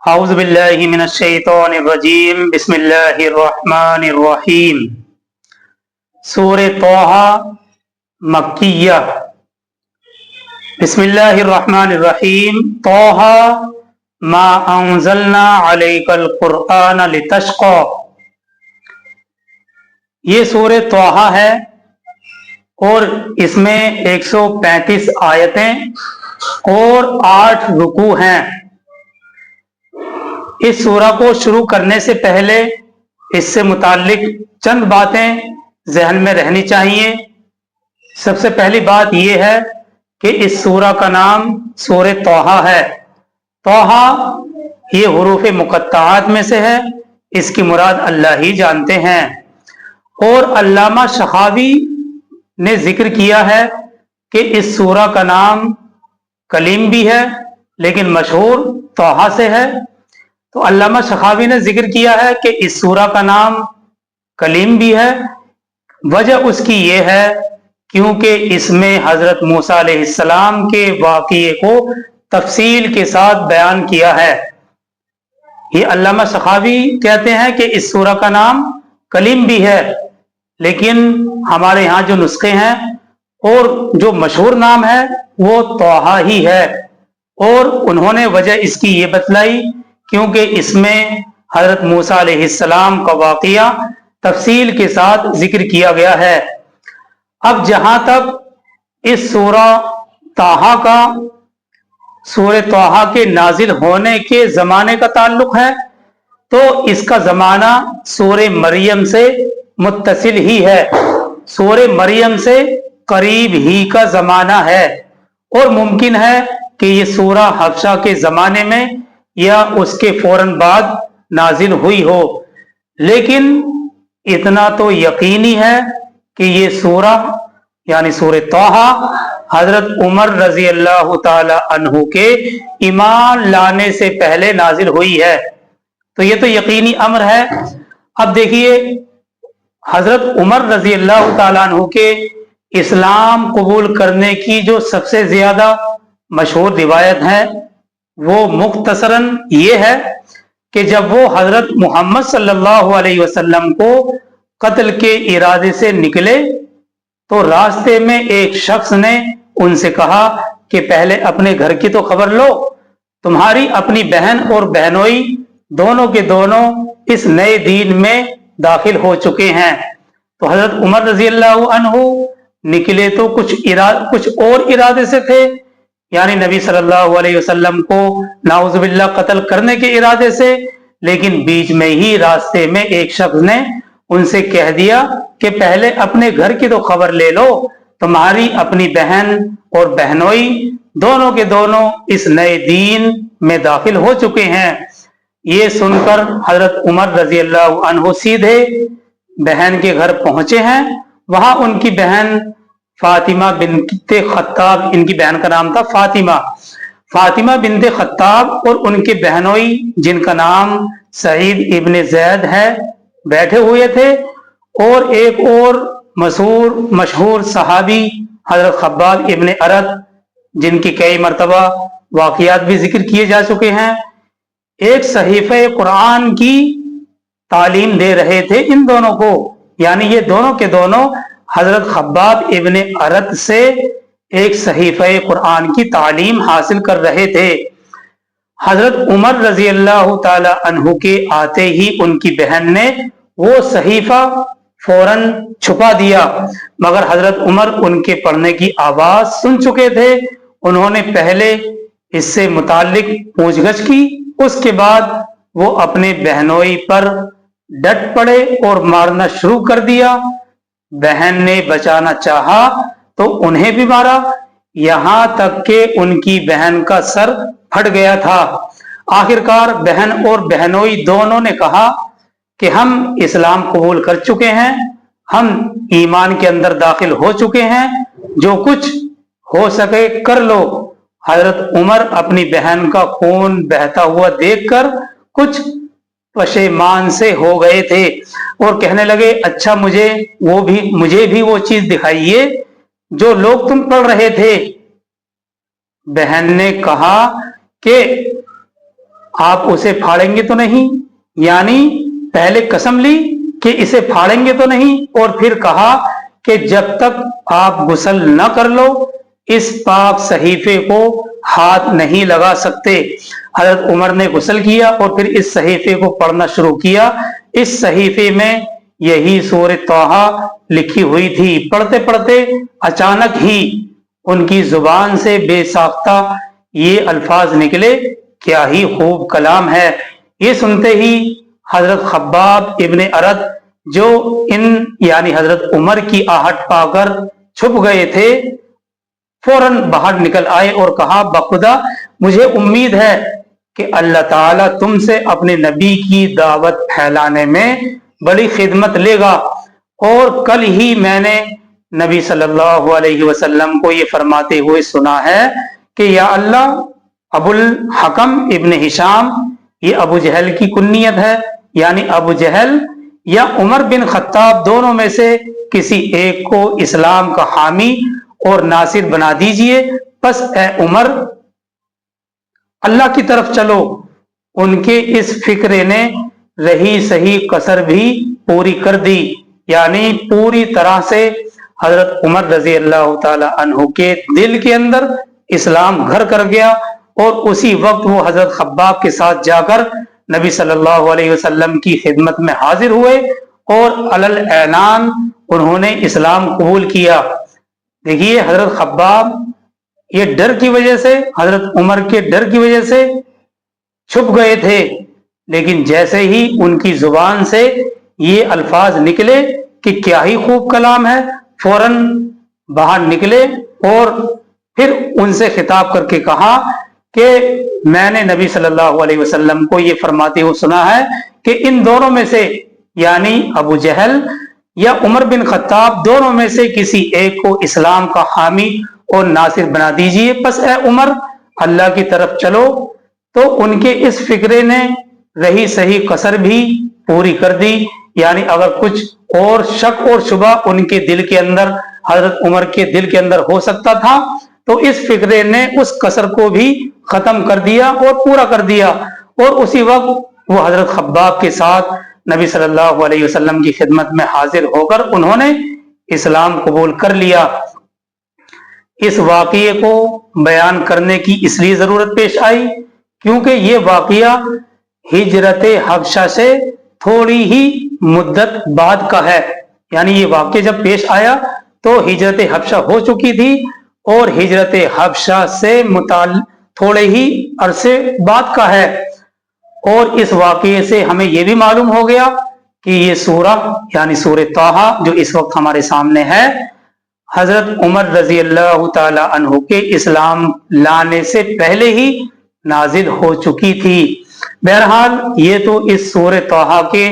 أعوذ بالله من الشيطان الرجيم بسم الله الرحمن الرحيم سورہ طٰہٰ مکیہ بسم اللہ الرحمن الرحیم طٰہٰ ما انزلنا علیک القرآن لتشقى۔ یہ سورہ طٰہٰ ہے اور اس میں 135 آیتیں اور 8 رکوع ہیں۔ اس سورہ کو شروع کرنے سے پہلے اس سے متعلق چند باتیں ذہن میں رہنی چاہیے۔ سب سے پہلی بات یہ ہے کہ اس سورہ کا نام سورہ طٰہٰ ہے۔ طٰہٰ یہ حروف مقطعات میں سے ہے، اس کی مراد اللہ ہی جانتے ہیں۔ اور علامہ سخاوی نے ذکر کیا ہے کہ اس سورہ کا نام کلیم بھی ہے لیکن مشہور طٰہٰ سے ہے۔ تو علامہ سخاوی نے ذکر کیا ہے کہ اس سورہ کا نام کلیم بھی ہے، وجہ اس کی یہ ہے کیونکہ اس میں حضرت موسیٰ علیہ السلام کے واقعے کو تفصیل کے ساتھ بیان کیا ہے۔ یہ علامہ سخاوی کہتے ہیں کہ اس سورہ کا نام کلیم بھی ہے، لیکن ہمارے ہاں جو نسخے ہیں اور جو مشہور نام ہے وہ طٰہٰ ہی ہے۔ اور انہوں نے وجہ اس کی یہ بتلائی کیونکہ اس میں حضرت موسیٰ علیہ السلام کا واقعہ تفصیل کے ساتھ ذکر کیا گیا ہے۔ اب جہاں تک اس سورہ طٰہٰ کا سورہ طٰہٰ کے نازل ہونے کے زمانے کا تعلق ہے تو اس کا زمانہ سورہ مریم سے متصل ہی ہے، سورہ مریم سے قریب ہی کا زمانہ ہے، اور ممکن ہے کہ یہ سورہ حفصہ کے زمانے میں یا اس کے فوراً بعد نازل ہوئی ہو، لیکن اتنا تو یقینی ہے کہ یہ سورہ یعنی سورہ طٰہٰ حضرت عمر رضی اللہ تعالی عنہ کے ایمان لانے سے پہلے نازل ہوئی ہے، تو یہ تو یقینی امر ہے۔ اب دیکھیے حضرت عمر رضی اللہ تعالی عنہ کے اسلام قبول کرنے کی جو سب سے زیادہ مشہور روایت ہے وہ مختصراً یہ ہے کہ جب وہ حضرت محمد صلی اللہ علیہ وسلم کو قتل کے ارادے سے نکلے تو راستے میں ایک شخص نے ان سے کہا کہ پہلے اپنے گھر کی تو خبر لو، تمہاری اپنی بہن اور بہنوئی دونوں کے دونوں اس نئے دین میں داخل ہو چکے ہیں۔ تو حضرت عمر رضی اللہ عنہ نکلے تو کچھ اور ارادے سے تھے، یعنی نبی صلی اللہ علیہ وسلم کو نعوذ باللہ قتل کرنے کے ارادے سے، لیکن بیچ میں ہی راستے میں ایک شخص نے ان سے کہہ دیا کہ پہلے اپنے گھر کی تو خبر لے لو، تمہاری اپنی بہن اور بہنوئی دونوں کے دونوں اس نئے دین میں داخل ہو چکے ہیں۔ یہ سن کر حضرت عمر رضی اللہ عنہ سیدھے بہن کے گھر پہنچے ہیں۔ وہاں ان کی بہن فاطمہ بنت خطاب، ان کی بہن کا نام تھا فاطمہ بنت خطاب، اور ان کے بہنوئی جن کا نام سعید ابن زید ہے بیٹھے ہوئے تھے، اور ایک اور مشہور صحابی حضرت خباب ابن ارد جن کی کئی مرتبہ واقعات بھی ذکر کیے جا چکے ہیں، ایک صحیفہ قرآن کی تعلیم دے رہے تھے ان دونوں کو، یعنی یہ دونوں کے دونوں حضرت خباب ابن ارد سے ایک صحیفہ قرآن کی تعلیم حاصل کر رہے تھے۔ حضرت عمر رضی اللہ تعالی عنہ کے آتے ہی ان کی بہن نے وہ صحیفہ فوراً چھپا دیا، مگر حضرت عمر ان کے پڑھنے کی آواز سن چکے تھے۔ انہوں نے پہلے اس سے متعلق پوچھ گچھ کی، اس کے بعد وہ اپنے بہنوئی پر ڈٹ پڑے اور مارنا شروع کر دیا۔ بہن نے بچانا چاہا تو انہیں بھی مارا، یہاں تک کہ ان کی بہن کا سر پھٹ گیا تھا۔ آخرکار بہن اور بہنوئی دونوں نے کہا کہ ہم اسلام قبول کر چکے ہیں، ہم ایمان کے اندر داخل ہو چکے ہیں، جو کچھ ہو سکے کر لو۔ حضرت عمر اپنی بہن کا خون بہتا ہوا دیکھ کر کچھ پشیمان سے ہو گئے تھے اور کہنے لگے اچھا مجھے بھی وہ چیز دکھائیے جو لوگ تم پڑھ رہے تھے۔ बहन ने कहा कि आप उसे फाड़ेंगे तो नहीं, यानी पहले कसम ली कि इसे फाड़ेंगे तो नहीं, और फिर कहा कि जब तक आप गुस्ल न कर लो इस पाक सहीफे को हाथ नहीं लगा सकते। हजरत उमर ने गुस्ल किया और फिर इस सहीफे को पढ़ना शुरू किया। इस सहीफे में यही सूरह तौहा लिखी हुई थी। पढ़ते पढ़ते अचानक ही उनकी जुबान से बेसाख्ता ये अल्फाज निकले, क्या ही खूब कलाम है। ये सुनते ही हजरत खब्बाब इब्ने अरद, जो इन यानी हजरत उमर की आहट पाकर छुप गए थे, फौरन बाहर निकल आए और कहा, बखुदा मुझे उम्मीद है कि अल्लाह ताला तुमसे अपने नबी की दावत फैलाने में बड़ी खिदमत लेगा। और कल ही मैंने नबी सल्लल्लाहु अलैहि वसल्लम को ये फरमाते हुए सुना है कि या अल्लाह, अबुल हकम इब्न हिशाम, ये अबू जहल की कुन्नियत है, यानी अबू जहल या उमर बिन खत्ताब दोनों में से किसी एक को इस्लाम का हामी और नासिर बना दीजिए। बस ए उमर, अल्लाह की तरफ चलो। उनके इस फिक्रे ने रही सही कसर भी पूरी कर दी, यानी पूरी तरह से हजरत उमर रजी अल्लाह ताला अन्हु के दिल के अंदर इस्लाम घर कर गया। और उसी वक्त वो हजरत खब्बाब के साथ जाकर नबी सल्लल्लाहु अलैहि वसल्लम की खिदमत में हाजिर हुए और अलल ऐलान उन्होंने इस्लाम कबूल किया। देखिए, हजरत खब्बाब ये डर की वजह से, हजरत उमर के डर की वजह से छुप गए थे, लेकिन जैसे ही उनकी जुबान से ये अल्फाज निकले कि क्या ही खूब कलाम है, फौरन बाहर निकले और फिर उनसे खिताब करके कहा कि मैंने नबी सल्लल्लाहु अलैहि वसल्लम को ये फरमाते हुए सुना है कि इन दोनों में से, यानी अबू जहल या उमर बिन खत्ताब, दोनों में से किसी एक को इस्लाम का हामी और नासिर बना दीजिए। बस ए उमर, अल्लाह की तरफ चलो। तो उनके इस फिक्रे ने रही सही कसर भी पूरी कर दी, यानी अगर कुछ और शक और शुबा उनके दिल के अंदर, हजरत उमर के दिल के अंदर हो सकता था, तो इस फिक्रे ने उस कसर को भी खत्म कर दिया और पूरा कर दिया। और उसी वक्त वो हजरत खब्बाब के साथ नबी सल्लल्लाहु अलैहि वसल्लम की खिदमत में हाजिर होकर उन्होंने इस्लाम कबूल कर लिया। इस वाक़ये को बयान करने की इसलिए जरूरत पेश आई क्योंकि ये वाक़या हिजरत हबशा से थोड़ी ही मुद्दत बाद का है। यानी ये वाक़या जब पेश आया तो हिजरत हबशा हो चुकी थी और हिजरत हबशा से थोड़े ही अरसे बाद का है। और इस वाक़ये से हमें यह भी मालूम हो गया कि ये सूरह यानी सूरह तौहा जो इस वक्त हमारे सामने है, हजरत उमर रजी अल्लाह ताला अन्हु के इस्लाम लाने से पहले ही नाजिल हो चुकी थी। बहरहाल ये तो इस सूरह तौहा के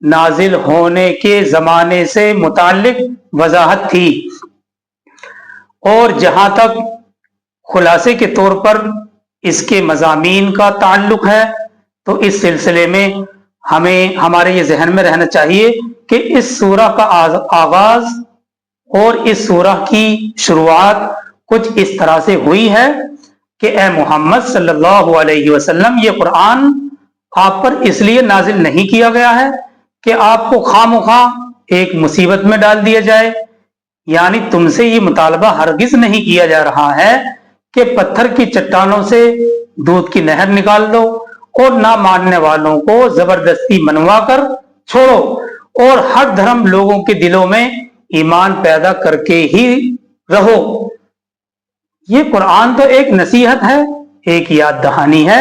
नाजिल होने के जमाने से मुताल्लिक वजाहत थी। और जहां तक खुलासे के तौर पर इसके मज़ामीन का ताल्लुक है, तो इस सिलसिले में हमें हमारे ये जहन में रहना चाहिए कि इस सूरह का आगाज और इस सूरह की शुरुआत कुछ इस तरह से हुई है कि ए मोहम्मद सल्लल्लाहु अलैहि वसल्लम, ये कुरान आप पर इसलिए नाजिल नहीं किया गया है कि आपको खामोखा एक मुसीबत में डाल दिया जाए। यानी तुमसे ये मुतालबा हरगिज नहीं किया जा रहा है कि पत्थर की चट्टानों से दूध की नहर निकाल दो और ना मानने वालों को जबरदस्ती मनवा कर छोड़ो और हर धर्म लोगों के दिलों में ईमान पैदा करके ही रहो। ये कुरान तो एक नसीहत है, एक याद दहानी है,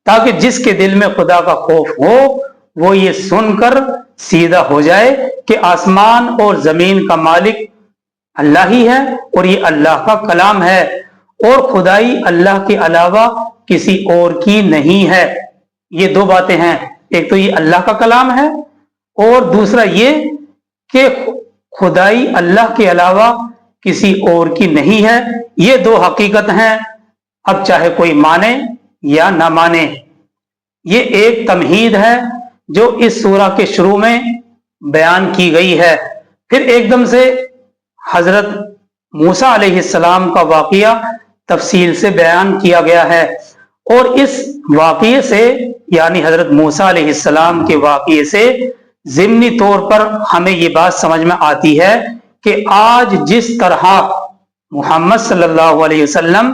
ताकि जिसके दिल में खुदा का खौफ हो वो ये सुनकर सीधा हो जाए कि आसमान और जमीन का मालिक अल्लाह ही है और ये अल्लाह का कलाम है और खुदाई अल्लाह के अलावा किसी और की नहीं है। ये दो बातें हैं, एक तो ये अल्लाह का कलाम है और दूसरा ये कि खुदाई अल्लाह के अलावा किसी और की नहीं है। ये दो हकीकत हैं, अब चाहे कोई माने या ना माने। ये एक तमहीद है जो इस सूरह के शुरू में बयान की गई है। फिर एकदम से हजरत मूसा अलैहिस्सलाम का वाक़या तफसील से बयान किया गया है। और इस वाक़ये से यानी हजरत मूसा अलैहिस्सलाम के वाक़ये से ज़िम्नी तौर पर हमें ये बात समझ में आती है कि आज जिस तरह मोहम्मद सल्लल्लाहु अलैहि वसल्लम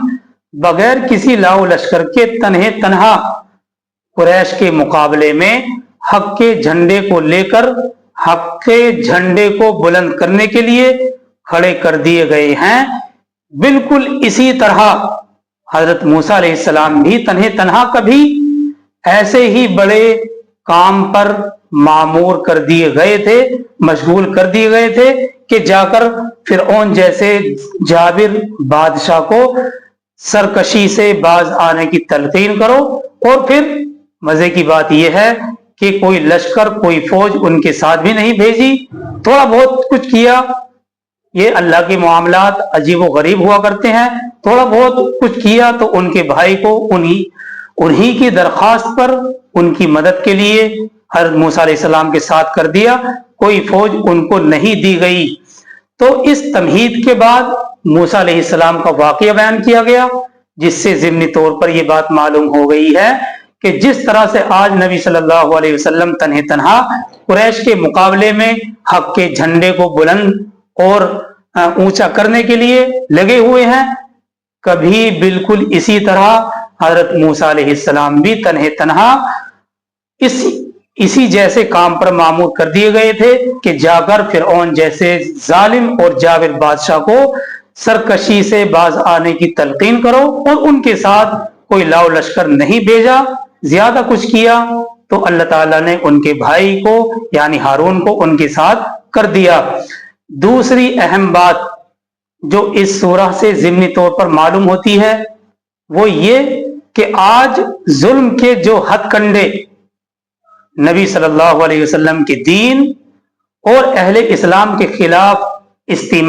बगैर किसी लाओ लश्कर के तन्हे तन्हा कुरैश के मुकाबले में हक के झंडे को लेकर हक के झंडे को बुलंद करने के लिए खड़े कर दिए गए हैं, बिल्कुल इसी तरह हजरत मूसा अलैहिस्सलाम भी तन्हे तन्हा कभी ऐसे ही बड़े काम पर मामूर कर दिए गए थे, मशगूल कर दिए गए थे कि जाकर फिरौन जैसे जाबिर बादशाह को सरकशी से बाज आने की तलकीन करो। और फिर मजे की बात यह है कि कोई लश्कर कोई फौज उनके साथ भी नहीं भेजी, थोड़ा बहुत कुछ किया। ये अल्लाह के मामलात अजीब व गरीब हुआ करते हैं। थोड़ा बहुत कुछ किया तो उनके भाई को उन्हीं की दरखास्त पर उनकी मदद के लिए हज़रत मूसा अलैहिस्सलाम के साथ कर दिया, कोई फौज उनको नहीं दी गई। तो इस तमहीद के बाद मूसा अलैहिस्सलाम का वाक़या बयान किया गया, जिससे ज़िम्नी तौर पर यह बात मालूम हो गई है कि जिस तरह से आज नबी सल्लल्लाहु अलैहि वसल्लम तन्हे तन्हा कुरैश के मुकाबले में हक के झंडे को बुलंद और ऊंचा करने के लिए लगे हुए हैं, कभी बिल्कुल इसी तरह हजरत मूसा अलैहिस्सलाम भी तन्हे तन्हा इसी जैसे काम पर मामूर कर दिए गए थे कि जाकर फिरौन जैसे जालिम और जाबिर बादशाह को सरकशी से बाज आने की तलकीन करो। और उनके साथ कोई लाओ लश्कर नहीं भेजा, ज्यादा कुछ किया तो अल्लाह ताला ने उनके भाई को यानी हारून को उनके साथ कर दिया। दूसरी अहम बात जो इस सूरह से ज़िम्नी तौर पर मालूम होती है वो ये कि आज जुल्म के जो हथकंडे नबी सल्लल्लाहु अलैहि वसल्लम के दीन और अहले इस्लाम के खिलाफ इस्तेमाल